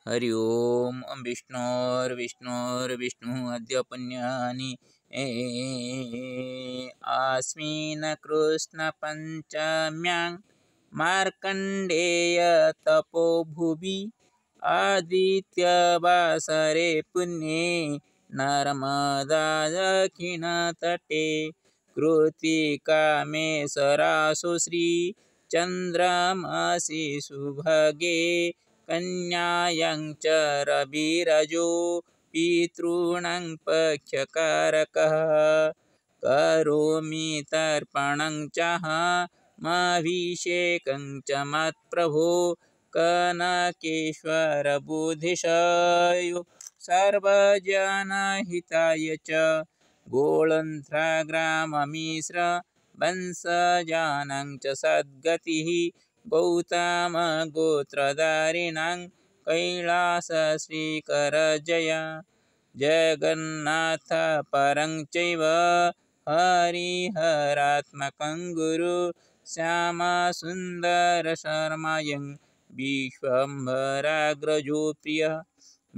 हरि ओम विष्णुर्विष्णुर्विष्णुः अद्य पुण्यानि आस्मिन् कृष्णपञ्चम्यां मार्कण्डेय तपोभुवि आदित्यवासरे पुण्ये नर्मदा दक्षिणतटे कृत्तिकामे सरासु श्रीचन्द्रमसि सुभगे कन्यायां च रविरजो पितॄणां पक्षकारकः करोमि तर्पणं चाहमभिषेकं च मत्प्रभो कनकेश्वर बुद्धिशयो सर्वजनहिताय च गोळन्त्राग्राममिश्र वंशजानां च सद्गतिः गौतम गोत्रधारिणां कैलास श्रीकर जय जगन्नाथ परं चैव हरिहरात्मकं गुरु श्यामसुन्दर शर्मायं विश्वम्भराग्रजो प्रियः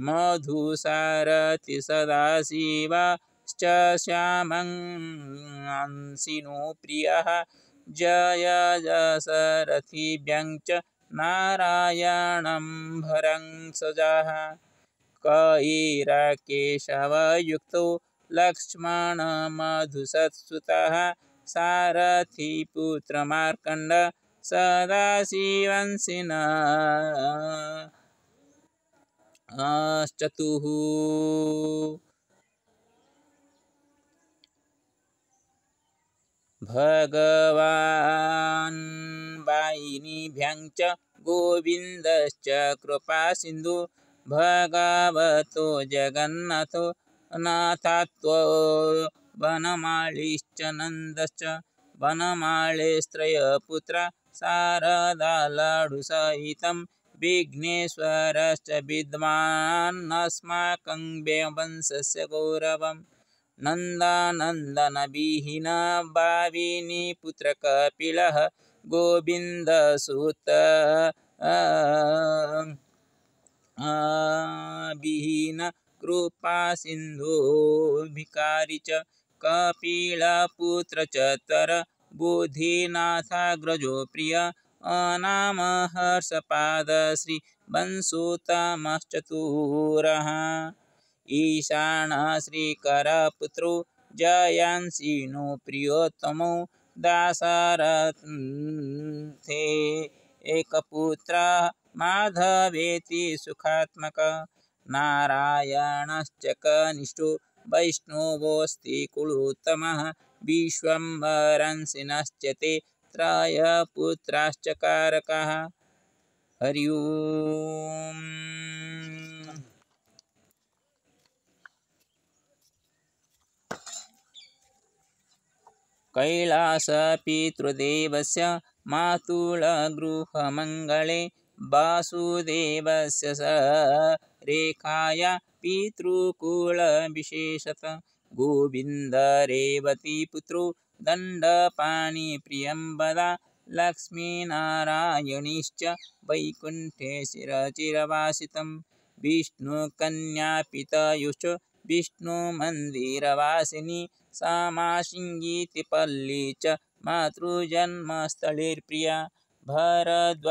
मधुसारथि सदाशिवाश्च श्यामं अंसिनो प्रियः जय दशरथिभ्यं च नारायणं भरं सजाः कैराकेशवयुक्तो लक्ष्मणमधुसत्सुतः सारथिपुत्रमार्कण्ड सदाशिवंसिनश्चतुः भगवान् वाहिनीभ्यं च गोविन्दश्च कृपासिन्धु भगवतो जगन्नाथो नाथात्वो वनमालीश्च नन्दश्च वनमालेस्त्रयपुत्र शारदालाडुसहितं विघ्नेश्वरश्च विद्वान्नस्माकं वंशस्य गौरवम् नन्दानन्दनविहीन भाविनी पुत्र कपिलः गोविन्दसूत विहीन कृपासिन्धु भिकारी च कपिलपुत्र चतर बुद्धिनाथाग्रजो प्रिय अनाम हर्षपाद श्री वंशोत्तमश्चतुरः ईशान श्रीकरपुत्रो जयांसिनो प्रियोत्तमो दाशरथे एकपुत्रः माधवेति सुखात्मक नारायणश्च कनिष्ठो वैष्णवोऽस्ति कुलोत्तमः विश्वम्भरंसिनश्च ते त्रयपुत्राश्च कारकाः हरि ओम कैलासपितृदेवस्य मातुलगृहमङ्गले वासुदेवस्य स रेखाय पितृकुलविशेषत गोविन्दरेवतीपुत्रो दण्डपाणिप्रियम्बदा लक्ष्मीनारायणीश्च वैकुण्ठे चिरचिरवासितं विष्णुकन्यापितयुश्च विष्णुमन्दिरवासिनी सामाशिङ्गीति पल्ली च मातृजन्मस्थलीर्प्रिया भरद्वाजीयगोत्रजा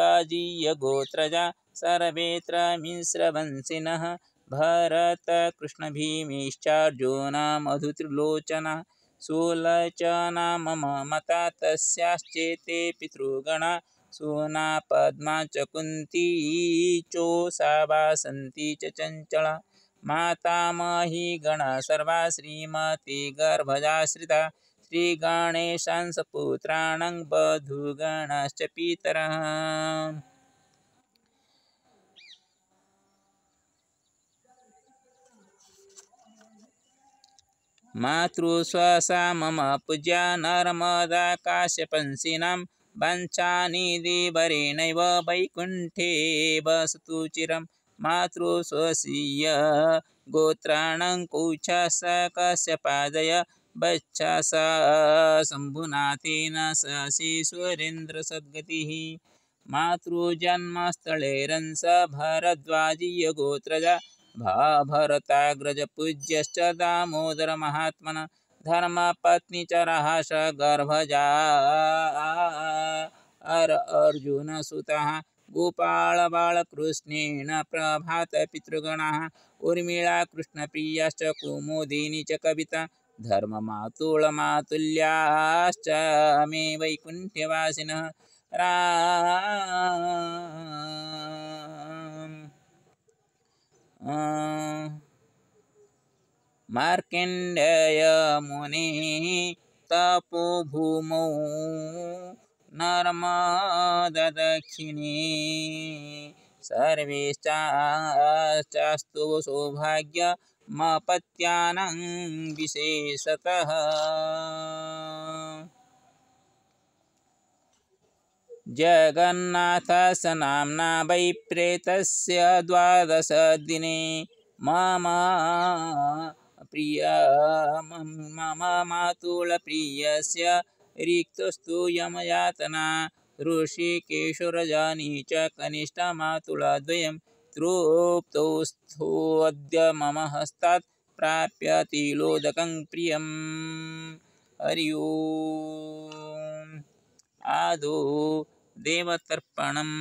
सर्वेऽत्र मिश्रवंशिनः भरतकृष्णभीमेश्चार्जुना मधुत्रिलोचना सुलोचना मम मता तस्याश्चेते पितृगणा सुना पद्मा च कुन्ती चोषा सन्ति च चञ्चला मातामही गणा सर्वा श्रीमती गर्भजाश्रिता श्रीगणेशांस पुत्राणां बधूगणश्च पितरः मातृस्वसा मम पूज्या नर्मदा काश्यपंसिनां वञ्चानिधिवरेणैव वैकुण्ठे वसतु चिरं मातृस्वसीय गोत्राणां कौच्छस कश्यपादय वच्छसा शम्भुनाथेन शशिश्वरेन्द्र सद्गतिः मातृजन्मस्थले रंस भरद्वाजीय गोत्रजा भरताग्रज पूज्यश्च दामोदर महात्मन धर्मपत्नीचरः स गर्भजा अर्जुन सुतः गोपाल बालकृष्णेन प्रभात पितृगणाः उर्मिला कृष्णप्रियाश्च कुमुदिनी च कविता धर्ममातुलमातुल्याश्च मे वैकुण्ठवासिनः मार्कण्डेय मुनिः तपोभूमौ नर्मददक्षिणे सर्वेश्चास्तु सौभाग्यमपत्यानां विशेषतः जगन्नाथस्य नाम्ना वै प्रेतस्य द्वादश दिने मम मातुलप्रियस्य रिक्तस्तु यमयातना ऋषिकेशुरजानी च कनिष्ठमातुलद्वयं तृप्तोऽस्थोऽद्य मम हस्तात् प्राप्य तिलोदकं प्रियं हरि ओम् आदौ देवतर्पणम्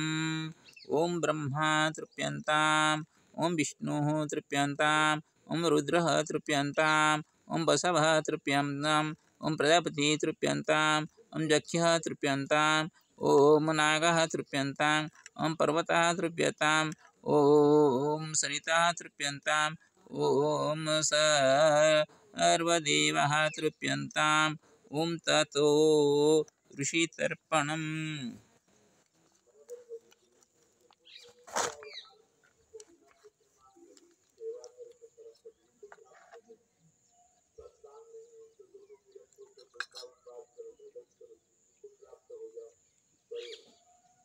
ॐ ब्रह्मा तृप्यन्ताम् ॐ विष्णुः तृप्यन्ताम् ॐ रुद्रः तृप्यन्ताम् ॐ बसवः तृप्यन्ताम् ॐ प्रजापतिः तृप्यन्ताम् ॐ जक्षः तृप्यन्ताम् ॐ नागः तृप्यन्ताम् ॐ पर्वतः तृप्यताम् ॐ सरितः तृप्यन्ताम् ॐ सर्वदेवाः तृप्यन्ताम् ॐ ततो ऋषितर्पणम्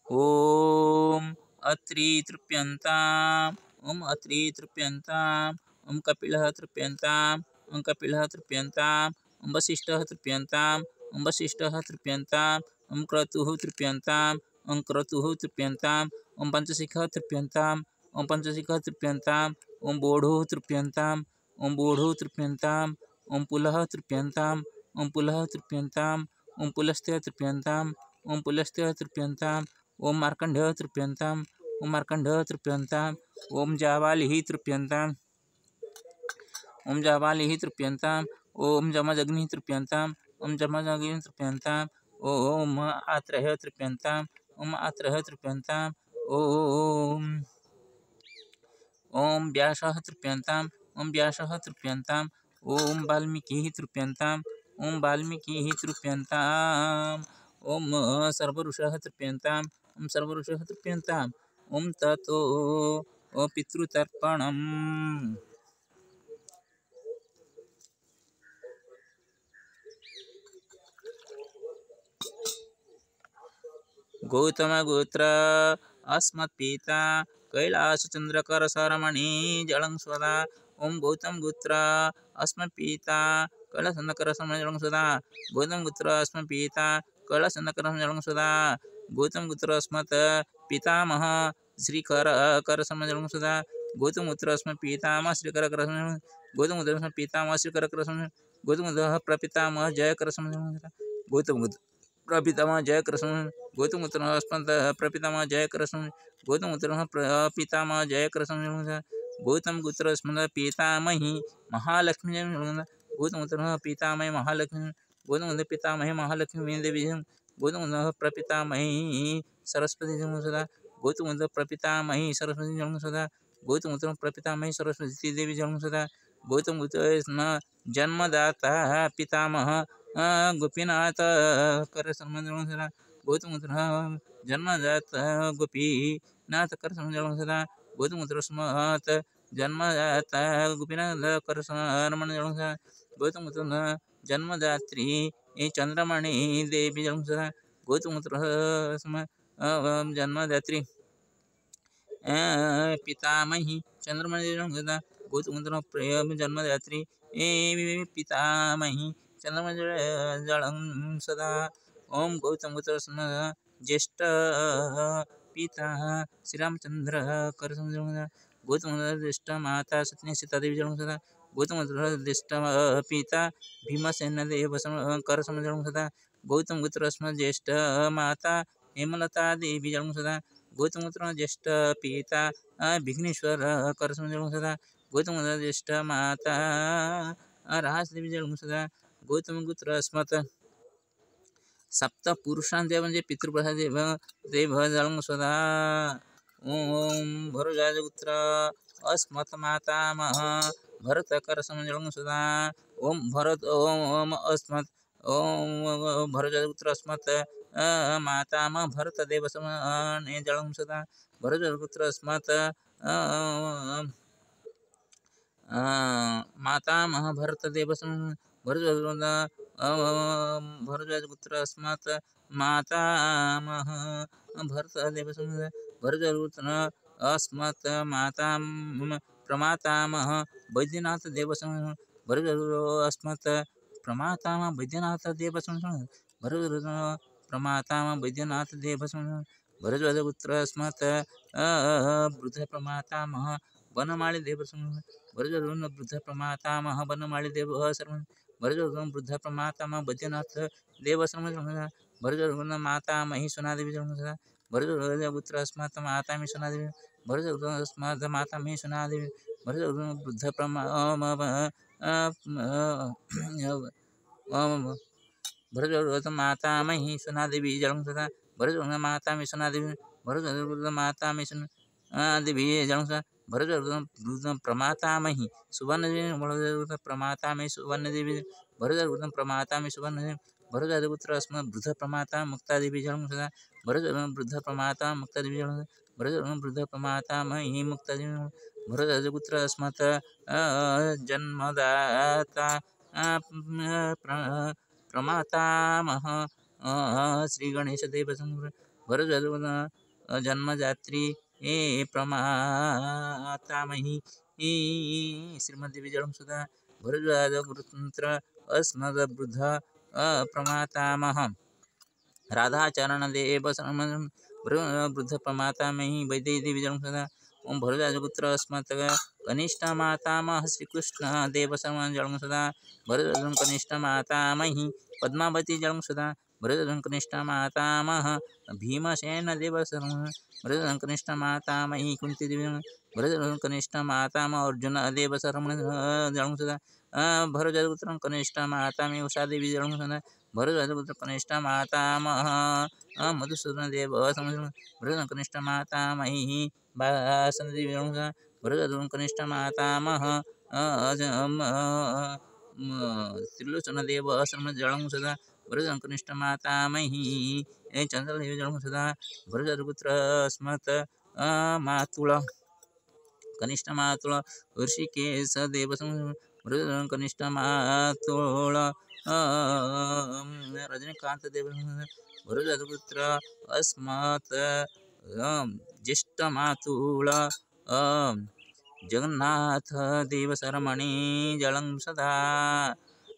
ॐ अत्रि तृप्यन्ताम् ॐ अत्रि तृप्यन्ताम् ॐ कपिलः तृप्यन्ताम् ॐ कपिलः तृप्यन्ताम् ॐ वसिष्ठः तृप्यन्ताम् ॐ वसिष्ठः तृप्यन्ताम् ॐ क्रतुः तृप्यन्ताम् ॐ क्रतुः तृप्यन्ताम् ॐ पञ्चशिखः तृप्यन्ताम् ॐ पञ्चशिखः तृप्यन्ताम् ॐ बोढुः तृप्यन्ताम् ॐ बोढुः तृप्यन्ताम् ॐ पुलः तृप्यन्ताम् ॐ पुलः तृप्यन्ताम् ॐ पुलस्त्य तृप्यन्ताम् ॐ पुलस्त्य तृप्यन्ताम् ॐ मार्कण्डः तृप्यन्ताम् ॐ मार्कण्डः तृप्यन्ताम् ॐ जाबालिः तृप्यन्ताम् ॐ जाबालिः तृप्यन्ताम् ॐ जमदग्निः तृप्यन्ताम् ॐ जमदग्निः तृप्यन्ताम् ॐ आत्रः तृप्यन्ताम् ॐ आत्रः तृप्यन्ताम् ॐ व्यासः तृप्यन्ताम् ॐ व्यासः तृप्यन्ताम् ॐ वाल्मीकिः तृप्यन्ताम् ॐ वाल्मीकिः तृप्यन्ताम् ॐ सर्वऋषयः तृप्यन्ताम् ॐ सर्वऋषयः तृप्यन्ताम् ॐ ततो पितृतर्पणम् गौतमगोत्र अस्मत्पिता कैलासचन्द्रकरसरमणि जलं स्वदा ॐ गौतमगोत्र अस्मत्पिता कैलासचन्द्रकरसरमणि जलं स्वदा गौतमगोत्र अस्मत्पिता कैलासचन्द्रकरसरमणि जलं स्वदा गौतमगोत्र अस्मत् पितामह श्रीकरसरमणि जलं स्वदा गौतमगोत्र अस्मत्पितामह श्रीकरसरमणि गौतमगोत्र अस्मत्पितामह श्रीकरसरमणि गौतमगोत्र प्रपितामह जयकरसरमणि गौतमगोत्र प्रपितामह जयकरसरमणि गौतमगोत्र अस्मत् प्रपितामह जयकरसरमणि गौतमगोत्र प्रपितामह जयकरसरमणि गौतमगोत्र अस्मत् पितामही महालक्ष्मी गौतमगोत्र पितामही महालक्ष्मी गौतमगोत्र पितामही महालक्ष्मी देवी गौतमगोत्र प्रपितामही सरस्वती सदा गौतमगोत्र प्रपितामही सरस्वती जन्म सदा गौतमगोत्र प्रपितामही सरस्वती देवी जन्म सदा गौतमगोत्र जन्मदाता पितामह गोपीनाथ करसरमणि जन्म सदा गौतमगोत्र जन्मदाता गोपीनाथ करसरमणि जन्म सदा गौतमगोत्र स्मत् जन्मदाता गोपीनाथ करसरमणि जन्म सदा गौतमगोत्र जन्मदात्री चंद्रमणि देवी जन्म सदा गौतमगोत्र जन्मदात्री पितामही चंद्रमणि जन्म सदा गौतमगोत्र जन्मदात्री पितामही चंद्रमणि जलं सदा ओम गौतमगोत्र ज्येष्ठ पिता श्रीरामचंद्र करसमजळ गौतम ज्येष्ठ माता सत्नी सीतादेवी जळून सदा गौतम ज्येष्ठ पिता भीमसेन देव करसमजळ सदा गौतम पुत्र ज्येष्ठ माता हेमलता देवी जळून सदा गौतम पुत्र ज्येष्ठ पिता विघ्नेश्वर करसमजळ सदा गौतम ज्येष्ठ माता रासदेवी जळून सदा गौतम पुत्र अस्मत् सप्त पुरुषांचे म्हणजे पितृप्रसाद देव जळून सदा ओम भरुजाजपुत्र अस्मत् मातामह भरत करसमजळ सदा ओम भरत ओम अस्मत् ओम भरुजाजपुत्र अस्मत् मातामह भरत देव समने जळून सदा भरुजाजपुत्र अस्मत् मातामह भरत देव भरतपुत्र अस्मत् मातामह भरत देव भरतपुत्र अस्मत् प्रमातामह वैद्यनाथ देव अस्मत् प्रमातामह वैद्यनाथ देव प्रमातामह वैद्यनाथ देव भरतपुत्र अस्मत् वृद्ध प्रमातामह वनमाळी देव भरतवरून वृद्ध प्रमातामह वनमाळी देव सर्व भरतवरून वृद्ध प्रमातामह वैद्यनाथ देव सर्व भरतवरून मातामही सुनादेवी सदा भरतवरून पुत्र अस्मत् मातामही सुनादेवी भरतवरून अस्मत् मातामही सुनादेवी भरतवरून वृद्ध भरतवरून मातामही सुनादेवी जळून सदा भरतवरून मातामही सुनादेवी भरतवरून मातामही सुनादेवी जळून सदा भरतवरून प्रमातामही सुवर्णदेवी प्रमातामही सुवर्णदेवी भरतवरून प्रमातामही सुवर्णदेवी भरतपुत्र अस्मत् वृद्ध प्रमाता मुक्तादेवी जळून सदा भरतवरून वृद्ध प्रमाता मुक्तादेवी जळून भरतवरून वृद्ध प्रमातामही मुक्तादेवी भरतपुत्र अस्मत् जन्मदाता प्रमातामह श्री गणेश देव भरतवरून जन्मदात्री प्रमातामही श्रीमद्देवी जळून सुद्धा भरतपुत्र अस्मद वृद्ध प्रमातामह राधाचरण देव वृद्ध प्रमातामही वैदेवी जळून सुद्धा ओम भरतपुत्र अस्मत् कनिष्ठ मातामह श्रीकृष्ण देव जळून सुद्धा भरतवरून कनिष्ठ मातामही पद्मावती जळून सुद्धा भरतवरून कनिष्ठ मातामह भीमसेन देव भरतवरून कनिष्ठ मातामही कुंती देवी भरतवरून कनिष्ठ मातामह अर्जुन देव जळून सुद्धा भरतपुत्र कनिष्ठ मातामही उषादेवी जळून सुद्धा भरतपुत्र कनिष्ठ मातामह मधुसूदन देव भरतवरून कनिष्ठ मातामही बासनदेवी जळून सुद्धा भरतवरून कनिष्ठ मातामह त्रिलोचन देव जळून सुद्धा भरतवरून कनिष्ठ मातामही चंद्रदेवी जळून सुद्धा भरतपुत्र अस्मत् मातुळ कनिष्ठ मातुळ ऋषिकेश देव भरतवरून कनिष्ठ मातुळ रजनीकांत देव भरतपुत्र अस्मत् ज्येष्ठ मातुळ जगन्नाथ देव सरमणि जळं सदा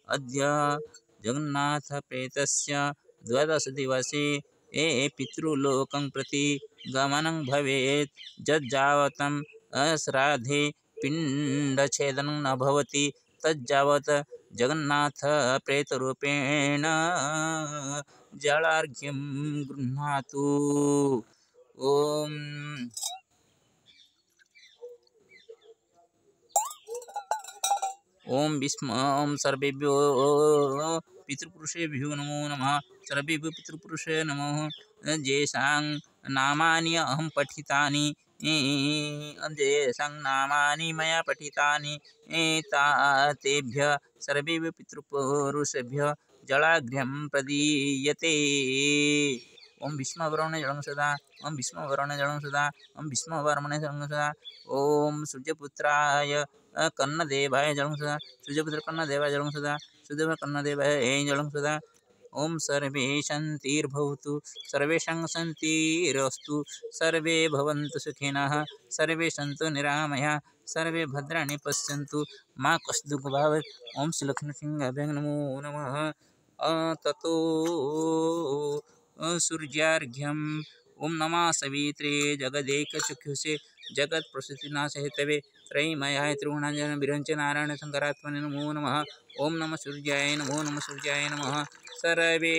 अद्य जगन्नाथ प्रेतस्य द्वादश दिवसे पितृलोकं प्रति गमनं भवेत् यज्जावतं श्राद्धे पिण्डछेदनं न भवति तज्जावत् जगन्नाथ प्रेतरूपेण जलार्घ्यं गृह्णातु ओम ओम विस्म ओम सर्वेभ्यो पितृपुरुषेभ्यो नमो नमः सर्वेभ्यो पितृपुरुषे नमो येषां नामानि अहं पठितानि येषां नामानि मया पठितानि तेभ्यः सर्वेभ्यो पितृपुरुषेभ्यः जलाघ्र्यं प्रदीयते ओम भीष्मवर्मणे जलं सदा ओम भीष्मवर्मणे जलं सदा ओम भीष्मवर्मणे जलं सदा ओम सूर्यपुत्राय कर्णदेवाय जलं सदा सूर्यपुत्र कर्णदेवाय जलं सदा सूर्यपुत्र कर्णदेवाय जलं सदा ओम सर्वे शान्तिर्भवतु सर्वेषां शान्तिरस्तु सर्वे भवन्तु सुखिनः सर्वे सन्तु निरामयाः सर्वे भद्राणि पश्यन्तु मा कश्चित् दुःखं भवेत् ओम श्रीलक्ष्मीसिंहाभ्यां नमो नमः ततो सूर्यार्घ्यम। ओम नमः सवित्रे जगदेकचक्षुषे जगत्प्रसूतिनाशहेतवे त्रयीमयाय त्रिगुणांजन विरंच नारायण शंकरात्मने नमो नमः। ओम नमः सूर्याय नमो नमः सूर्याय नमः। सर्वे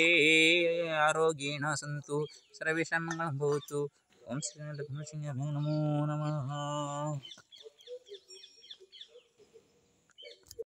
आरोग्येण सन्तु सर्वेषां मङ्गलं भवतु। ओम श्री लक्ष्मीनृसिंहाय नमो नमः।